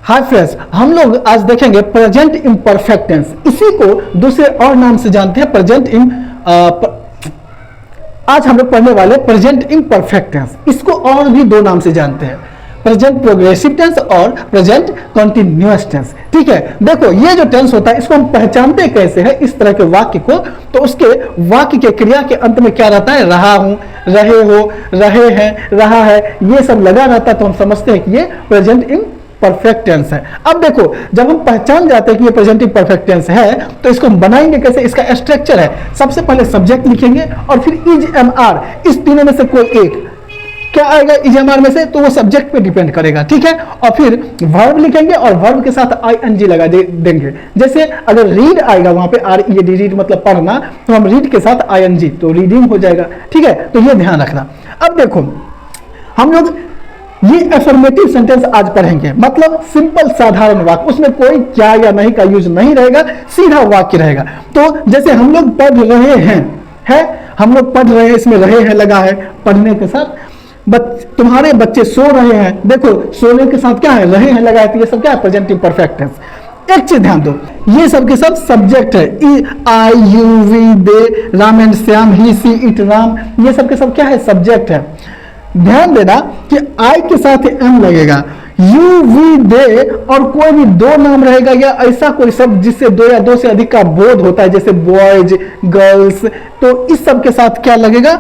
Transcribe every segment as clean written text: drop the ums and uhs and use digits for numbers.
Hi friends, हम लोग आज देखेंगे प्रेजेंट इम्परफेक्ट टेंस। इसी को दूसरे और नाम से जानते हैं आज हम लोग पढ़ने वाले प्रेजेंट इम्परफेक्ट टेंस। इसको और भी दो नाम से जानते हैं, प्रेजेंट प्रोग्रेसिव टेंस और प्रेजेंट कंटिन्यूअस टेंस। ठीक है, देखो ये जो टेंस होता है इसको हम पहचानते कैसे है इस तरह के वाक्य को, तो उसके वाक्य के क्रिया के अंत में क्या रहता है, रहा हूं, रहे हो, रहे हैं, रहा है, ये सब लगा रहता है, तो हम समझते हैं कि ये प्रेजेंट परफेक्ट टेंस है। अब देखो, जब हम पहचान जाते हैं कि ये प्रेजेंट परफेक्ट टेंस है, तो इसको हम बनाएंगे कैसे, इसका स्ट्रक्चर है, सबसे पहले सब्जेक्ट लिखेंगे और फिर इज एम आर, इस तीनों में से कोई एक क्या आएगा इज एम आर में से, तो वो सब्जेक्ट पे डिपेंड करेगा। ठीक है, और फिर वर्ब लिखेंगे और वर्ब के साथ आईएनजी लगा देंगे। जैसे अगर रीड आएगा वहां पे आर ई डी, रीड मतलब पढ़ना, तो हम रीड के साथ आईएनजी, तो रीडिंग हो जाएगा। ठीक है, तो ये ध्यान रखना। अब देखो, हम लोग ये अफर्मेटिव सेंटेंस आज पढ़ेंगे, मतलब सिंपल साधारण वाक्य, उसमें कोई क्या या नहीं का यूज नहीं रहेगा, सीधा वाक्य रहेगा। तो जैसे हम लोग पढ़ रहे हैं, हम लोग पढ़ रहे हैं, इसमें रहे हैं लगा है, पढ़ने के साथ तुम्हारे बच्चे सो रहे हैं, देखो सोने के साथ क्या है, रहे हैं लगा है, तो ये सब क्या है, प्रेजेंट परफेक्ट टेंस। एक चीज ध्यान दो, ये सब के सब सब्जेक्ट है, I you we they, Ram and Shyam, he she it Ram, ये सब के सब क्या है, सब्जेक्ट है। ध्यान देना कि आई के साथ एम लगेगा, यू वी दे और कोई भी दो नाम रहेगा या ऐसा कोई शब्द जिससे दो या दो से अधिक का बोध होता है, जैसे बॉयज, गर्ल्स, तो इस सब के साथ क्या लगेगा,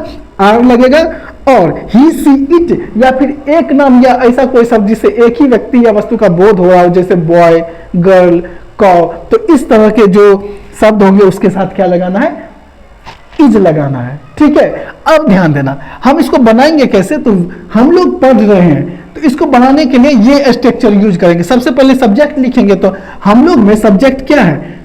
आर लगेगा। और ही सी इट या फिर एक नाम या ऐसा कोई शब्द जिससे एक ही व्यक्ति या वस्तु का बोध हो रहा हो, जैसे बॉय, गर्ल, कॉ, तो इस तरह के जो शब्द होंगे उसके साथ क्या लगाना है, इज लगाना है। ठीक है, अब ध्यान देना, हम इसको बनाएंगे कैसे, तो हम लोग पढ़ रहे हैं, तो इसको बनाने के लिए ये स्ट्रक्चर यूज करेंगे। सबसे पहले सब्जेक्ट लिखेंगे, तो हम लोग में सब्जेक्ट क्या है,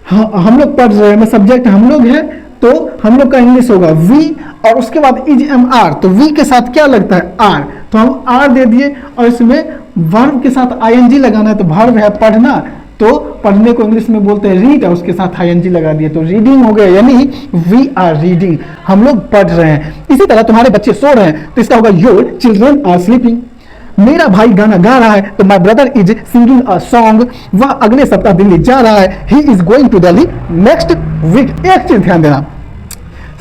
हम लोग पढ़ रहे हैं में सब्जेक्ट हम लोग है, तो हम लोग का इंग्लिश होगा वी, और उसके बाद इज एम आर, तो वी के साथ क्या लगता है, आर, तो हम आर दे दिए, और इसमें वर्ब के साथ आईएनजी लगाना है, तो वर्ब है पढ़ना, तो पढ़ने को इंग्लिश में बोलते हैं रीड, और उसके साथ आईएनजी लगा दिए, तो रीडिंग हो गया, यानी वी आर रीडिंग, हम लोग पढ़ रहे हैं। इसी तरह तुम्हारे बच्चे सो रहे हैं, तो इसका होगा योर चिल्ड्रन आर स्लीपिंग। मेरा भाई गाना गा रहा है, तो my brother is singing a song, वह अगले सप्ताह दिल्ली जा रहा है, he is going to Delhi next week. एक चीज ध्यान देना,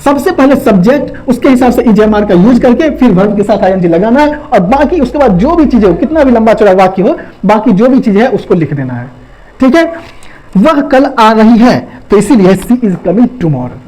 सबसे पहले सब्जेक्ट, उसके हिसाब से इजेएमआर का यूज करके फिर वर्ब के साथ आईएनजी लगाना है, और बाकी उसके बाद जो भी चीजें हो, कितना भी लंबा चौड़ा वाक्य हो, बाकी जो भी चीजें है उसको लिख देना है। ठीक है, वह कल आ रही है, तो इसीलिए सी इज कमिंग टुमारो।